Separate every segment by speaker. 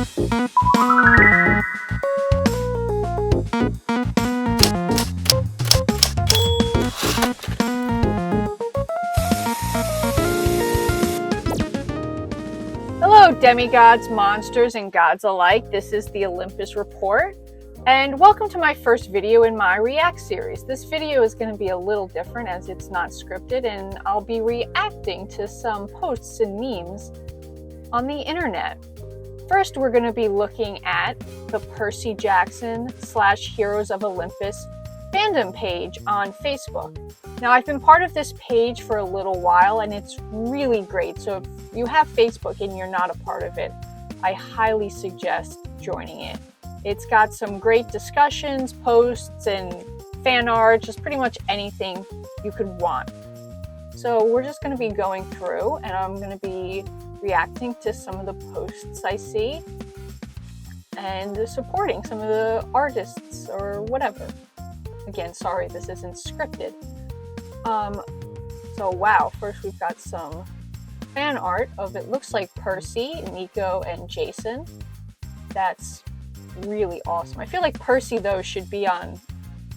Speaker 1: Hello, demigods, monsters, and gods alike. This is the Olympus Report, and welcome to my first video in my React series. This video is going to be a little different as it's not scripted, and I'll be reacting to some posts and memes on the internet. First, we're going to be looking at the Percy Jackson / Heroes of Olympus fandom page on Facebook. Now, I've been part of this page for a little while, and it's really great. So if you have Facebook and you're not a part of it, I highly suggest joining it. It's got some great discussions, posts, and fan art, just pretty much anything you could want. So we're just going to be going through, and I'm going to be reacting to some of the posts I see and supporting some of the artists or whatever. Again, sorry, this isn't scripted. So wow, first we've got some fan art of it looks like Percy, Nico, and Jason. That's really awesome. I feel like Percy, though, should be on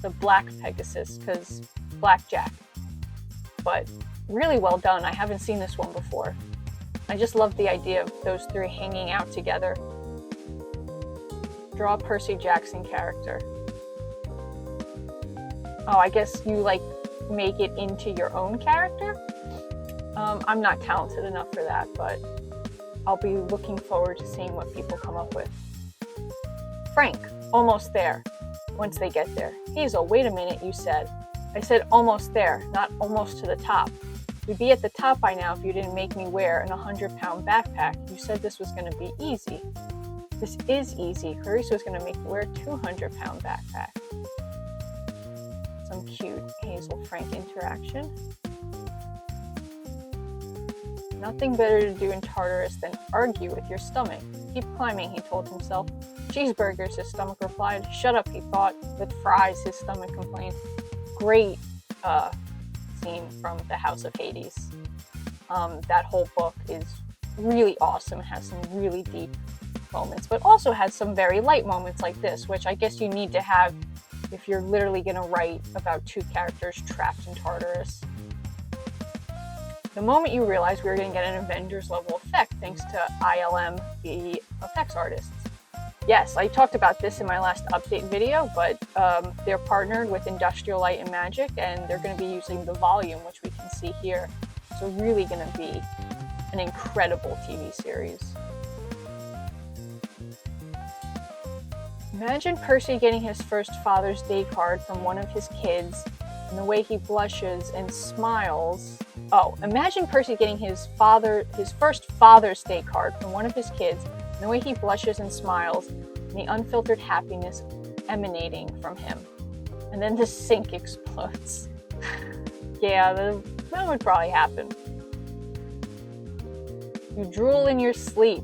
Speaker 1: the Black Pegasus, because Blackjack. But really well done. I haven't seen this one before. I just love the idea of those three hanging out together. Draw a Percy Jackson character. Oh, I guess you make it into your own character? I'm not talented enough for that, but I'll be looking forward to seeing what people come up with. Frank, almost there. Once they get there. Hazel, wait a minute, you said. I said almost there, not almost to the top. We'd be at the top by now if you didn't make me wear an 100-pound backpack. You said this was going to be easy. This is easy. Caruso's going to make me wear a 200-pound backpack. Some cute Hazel-Frank interaction. Nothing better to do in Tartarus than argue with your stomach. Keep climbing, he told himself. Cheeseburgers, his stomach replied. Shut up, he thought. With fries, his stomach complained. Great scene from the House of Hades. That whole book is really awesome. It has some really deep moments, but also has some very light moments like this, which I guess you need to have if you're literally going to write about two characters trapped in Tartarus. The moment you realized we were going to get an Avengers level effect thanks to ILM, the effects artists. Yes, I talked about this in my last update video, but they're partnered with Industrial Light and Magic, and they're going to be using the volume, which we can see here. So really going to be an incredible TV series. Imagine Percy getting his first Father's Day card from one of his kids, and the way he blushes and smiles. Oh, imagine Percy getting his first Father's Day card from one of his kids, and the way he blushes and smiles, and the unfiltered happiness emanating from him. And then the sink explodes. Yeah, that would probably happen. You drool in your sleep.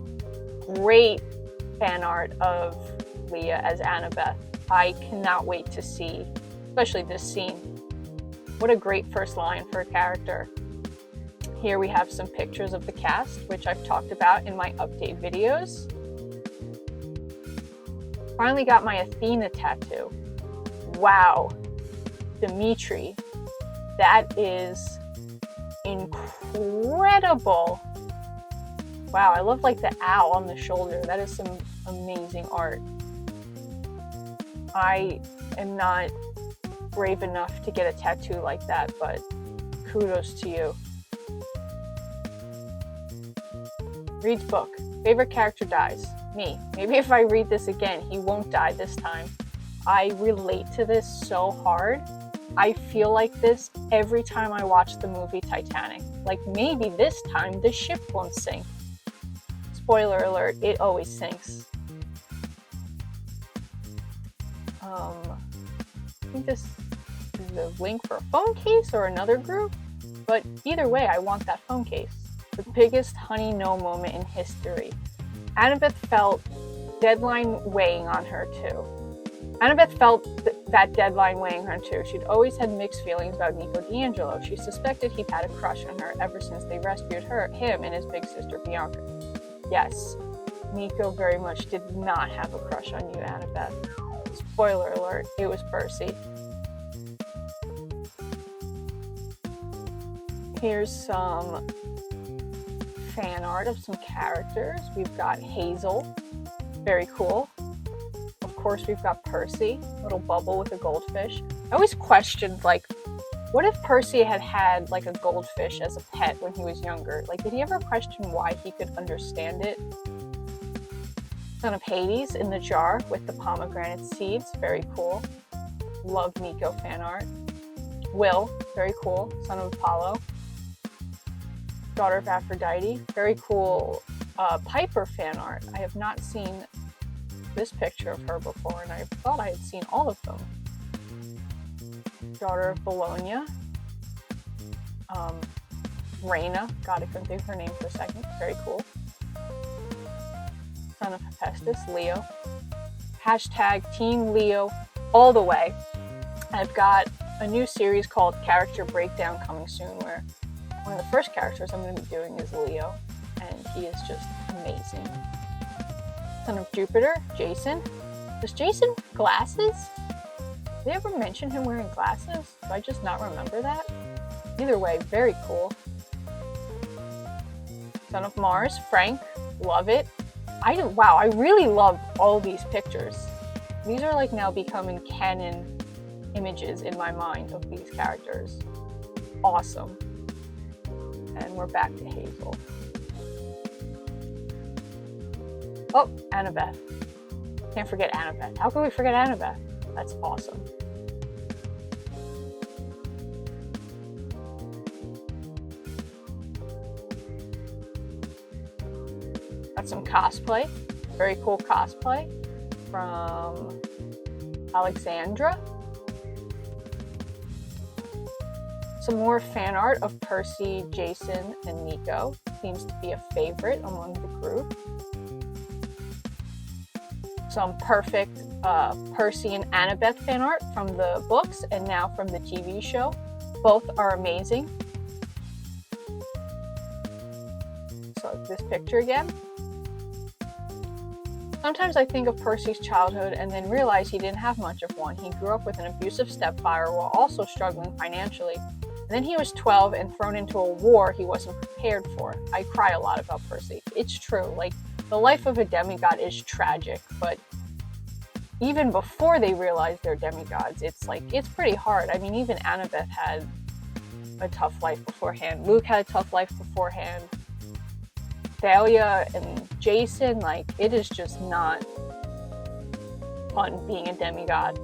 Speaker 1: Great fan art of Leah as Annabeth. I cannot wait to see, especially this scene. What a great first line for a character. Here we have some pictures of the cast, which I've talked about in my update videos. Finally got my Athena tattoo. Wow. Dimitri. That is incredible. Wow, I love the owl on the shoulder. That is some amazing art. I am not brave enough to get a tattoo like that, but kudos to you. Reads book. Favorite character dies. Me. Maybe if I read this again, he won't die this time. I relate to this so hard. I feel like this every time I watch the movie Titanic. Maybe this time the ship won't sink. Spoiler alert, it always sinks. I think this is the link for a phone case or another group, but either way, I want that phone case. The biggest honey no moment in history. Annabeth felt deadline weighing on her too. Annabeth felt that deadline weighing on her too. She'd always had mixed feelings about Nico D'Angelo. She suspected he'd had a crush on her ever since they rescued him and his big sister Bianca. Yes, Nico very much did not have a crush on you, Annabeth. Spoiler alert, it was Percy. Here's some fan art of some characters. We've got Hazel, very cool. Of course, we've got Percy, little bubble with a goldfish. I always questioned, like, what if Percy had had like a goldfish as a pet when he was younger? Like, did he ever question why he could understand it? Son of Hades in the jar with the pomegranate seeds, very cool. Love Nico fan art. Will, very cool, son of Apollo. Daughter of Aphrodite, very cool. Piper fan art. I have not seen this picture of her before, and I thought I had seen all of them. Daughter of Bologna. Reina, God, I couldn't think of her name for a second, very cool. Son of Hephaestus, Leo. Hashtag Team Leo all the way. I've got a new series called Character Breakdown coming soon, where one of the first characters I'm going to be doing is Leo, and he is just amazing. Son of Jupiter, Jason. Does Jason wear glasses? Did they ever mention him wearing glasses? Do I just not remember that? Either way, very cool. Son of Mars, Frank. Love it. Wow, I really love all these pictures. These are like now becoming canon images in my mind of these characters. Awesome. And we're back to Hazel. Oh, Annabeth. Can't forget Annabeth. How can we forget Annabeth? That's awesome. Got some cosplay. Very cool cosplay from Alexandra. Some more fan art of Percy, Jason, and Nico. Seems to be a favorite among the group. Some perfect Percy and Annabeth fan art from the books and now from the TV show. Both are amazing. So this picture again. Sometimes I think of Percy's childhood and then realize he didn't have much of one. He grew up with an abusive stepfather while also struggling financially. And then he was 12 and thrown into a war he wasn't prepared for. I cry a lot about Percy. It's true. Like, the life of a demigod is tragic, but even before they realize they're demigods, it's pretty hard. I mean, even Annabeth had a tough life beforehand. Luke had a tough life beforehand. Thalia and Jason, like, it is just not fun being a demigod.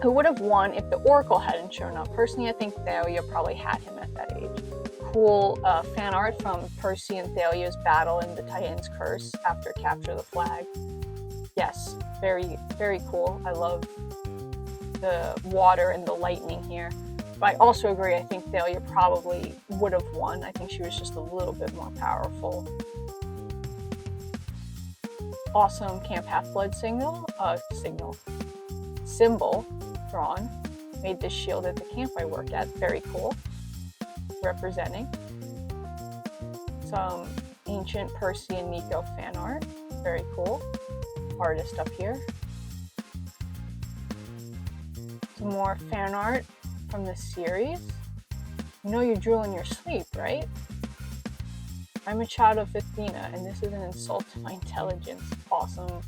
Speaker 1: Who would have won if the Oracle hadn't shown up? Personally, I think Thalia probably had him at that age. Cool fan art from Percy and Thalia's battle in the Titan's Curse after Capture the Flag. Yes, very, very cool. I love the water and the lightning here. But I also agree, I think Thalia probably would have won. I think she was just a little bit more powerful. Awesome Camp Half-Blood symbol drawn. Made this shield at the camp I work at. Very cool. Representing. Some ancient Percy and Nico fan art. Very cool. Artist up here. Some more fan art from the series. You know you drool in your sleep, right? I'm a child of Athena, and this is an insult to my intelligence. Awesome.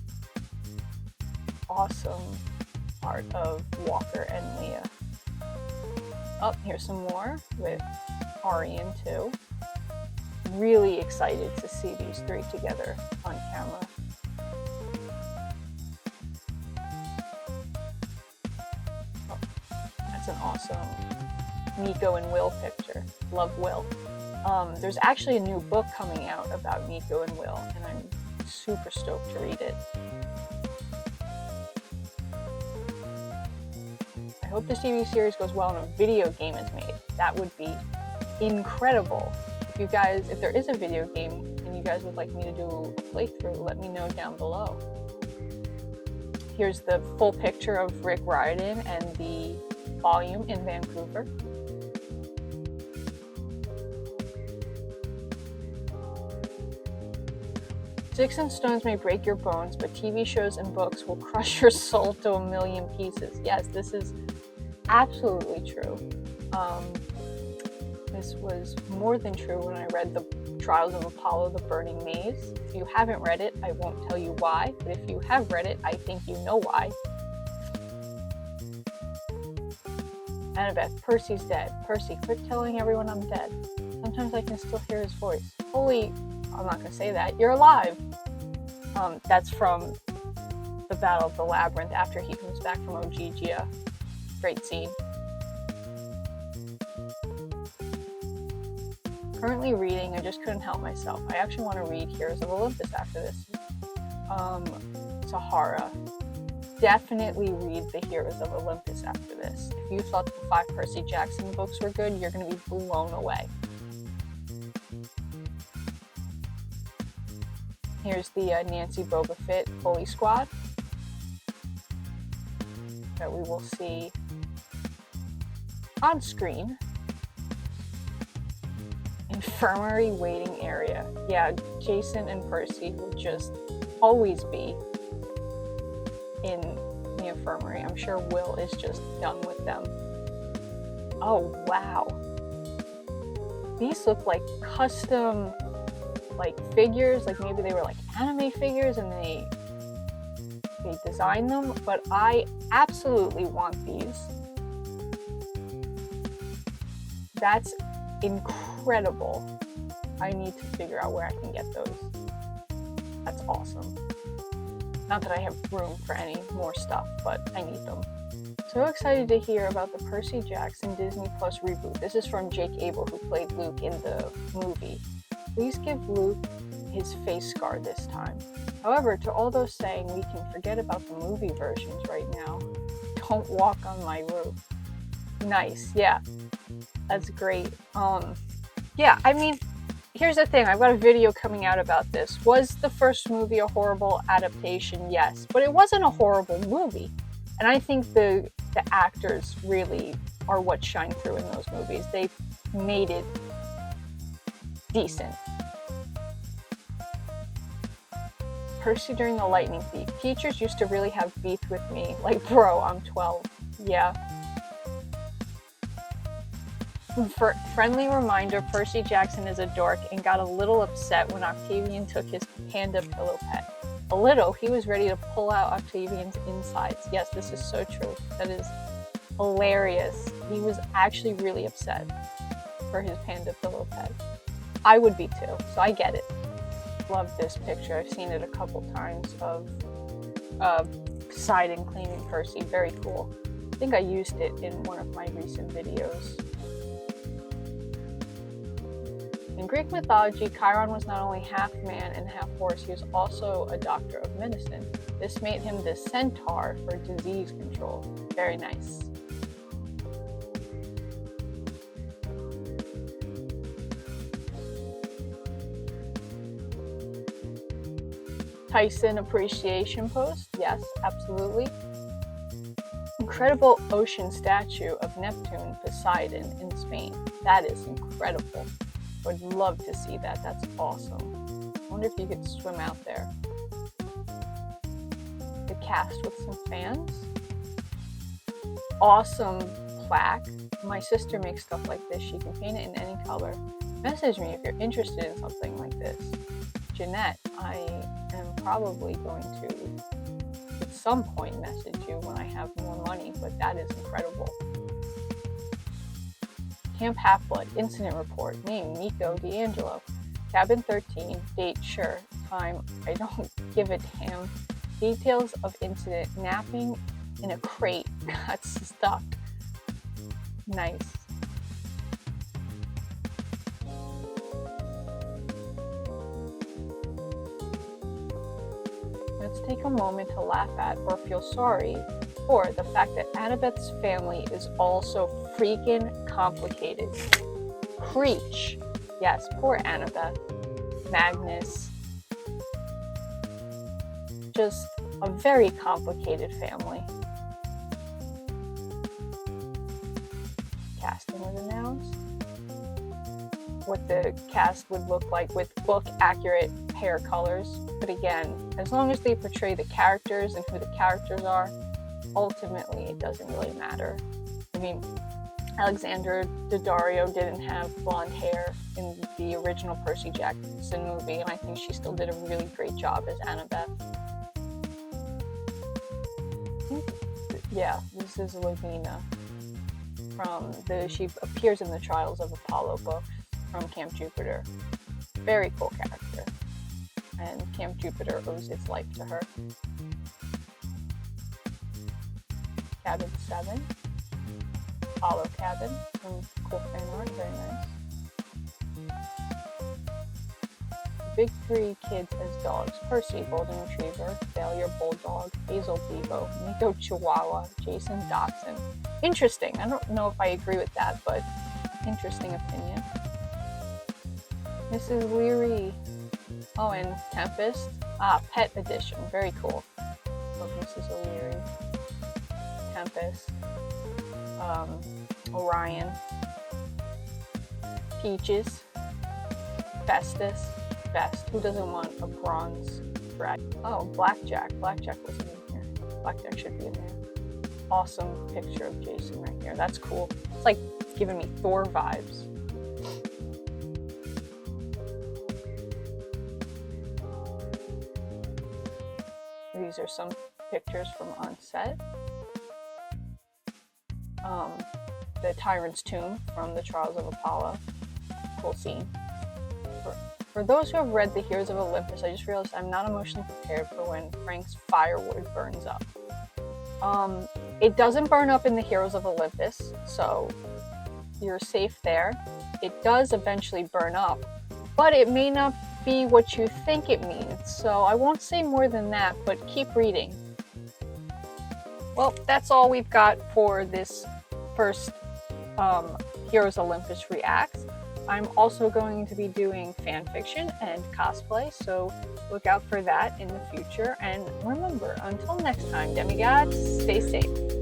Speaker 1: Awesome art of Walker and Leah. Oh, here's some more with Arian too. Really excited to see these three together on camera. Oh, that's an awesome Nico and Will picture. Love Will. There's actually a new book coming out about Nico and Will, and I'm super stoked to read it. I hope this TV series goes well and a video game is made. That would be incredible. If there is a video game and you guys would like me to do a playthrough, let me know down below. Here's the full picture of Rick Riordan and the volume in Vancouver. Sticks and stones may break your bones, but TV shows and books will crush your soul to a million pieces. Yes, this is absolutely true. This was more than true when I read The Trials of Apollo, The Burning Maze. If you haven't read it, I won't tell you why, but if you have read it, I think you know why. Annabeth, Percy's dead. Percy, quit telling everyone I'm dead. Sometimes I can still hear his voice. Holy, I'm not gonna say that. You're alive! That's from the Battle of the Labyrinth after he comes back from Ogygia. Great scene. Currently reading, I just couldn't help myself. I actually want to read Heroes of Olympus after this. Sahara. Definitely read the Heroes of Olympus after this. If you thought the 5 Percy Jackson books were good, you're going to be blown away. Here's the Nancy Boba Fett Bully Squad that we will see on screen. Infirmary waiting area. Yeah, Jason and Percy will just always be in the infirmary. I'm sure Will is just done with them. Oh, wow. These look like custom, like, figures. Like, maybe they were, like, anime figures and they designed them. But I absolutely want these. That's incredible. I need to figure out where I can get those. That's awesome. Not that I have room for any more stuff, but I need them. So excited to hear about the Percy Jackson Disney Plus reboot. This is from Jake Abel, who played Luke in the movie. Please give Luke his face scar this time. However, to all those saying we can forget about the movie versions right now, don't walk on my roof. Nice, yeah. That's great. Yeah, I mean, here's the thing. I've got a video coming out about this. Was the first movie a horrible adaptation? Yes, but it wasn't a horrible movie. And I think the actors really are what shine through in those movies. They made it decent. Percy during the lightning thief. Teachers used to really have beef with me. Like, bro, I'm 12. Yeah. Friendly reminder, Percy Jackson is a dork and got a little upset when Octavian took his panda pillow pet. A little, he was ready to pull out Octavian's insides. Yes, this is so true. That is hilarious. He was actually really upset for his panda pillow pet. I would be too, so I get it. Love this picture. I've seen it a couple times of Poseidon claiming Percy. Very cool. I think I used it in one of my recent videos. In Greek mythology, Chiron was not only half man and half horse, he was also a doctor of medicine. This made him the centaur for disease control. Very nice. Tyson appreciation post. Yes, absolutely. Incredible ocean statue of Neptune, Poseidon in Spain. That is incredible. I would love to see that. That's awesome. I wonder if you could swim out there. The cast with some fans. Awesome plaque. My sister makes stuff like this. She can paint it in any color. Message me if you're interested in something like this. Jeanette, I am probably going to at some point message you when I have more money, but that is incredible. Camp Half-Blood, incident report, name Nico D'Angelo, cabin 13, date sure, time I don't give a damn, details of incident, napping in a crate, got stuck. Nice. Let's take a moment to laugh at or feel sorry for the fact that Annabeth's family is also freaking complicated. Preach. Yes, poor Annabeth. Magnus. Just a very complicated family. Casting was announced. What the cast would look like with book accurate hair colors. But again, as long as they portray the characters and who the characters are, ultimately it doesn't really matter. I mean, Alexandra Daddario didn't have blonde hair in the original Percy Jackson movie, and I think she still did a really great job as Annabeth. Yeah, this is Lavina she appears in the Trials of Apollo books from Camp Jupiter. Very cool character, and Camp Jupiter owes its life to her. Cabin 7, Apollo Cabin from cool Fanart, very nice. Big 3 kids as dogs: Percy, Golden Retriever; Failure, Bulldog; Hazel, Beagle; Nico, Chihuahua; Jason, Dachshund. Interesting. I don't know if I agree with that, but interesting opinion. Mrs. Leary. Oh, and Tempest. Pet edition. Very cool. Of Mrs. O'Leary. Tempest. Orion. Peaches. Festus. Best. Who doesn't want a bronze dragon? Oh, Blackjack. Blackjack wasn't in here. Blackjack should be in there. Awesome picture of Jason right here. That's cool. It's like giving me Thor vibes. These are some pictures from on set. The Tyrant's Tomb from the Trials of Apollo. Cool scene. For those who have read The Heroes of Olympus, I just realized I'm not emotionally prepared for when Frank's firewood burns up. It doesn't burn up in The Heroes of Olympus, so you're safe there. It does eventually burn up, but it may not be what you think it means, so I won't say more than that, but keep reading. Well, that's all we've got for this first Heroes Olympus Reacts. I'm also going to be doing fan fiction and cosplay, so look out for that in the future. And remember, until next time, demigods, stay safe.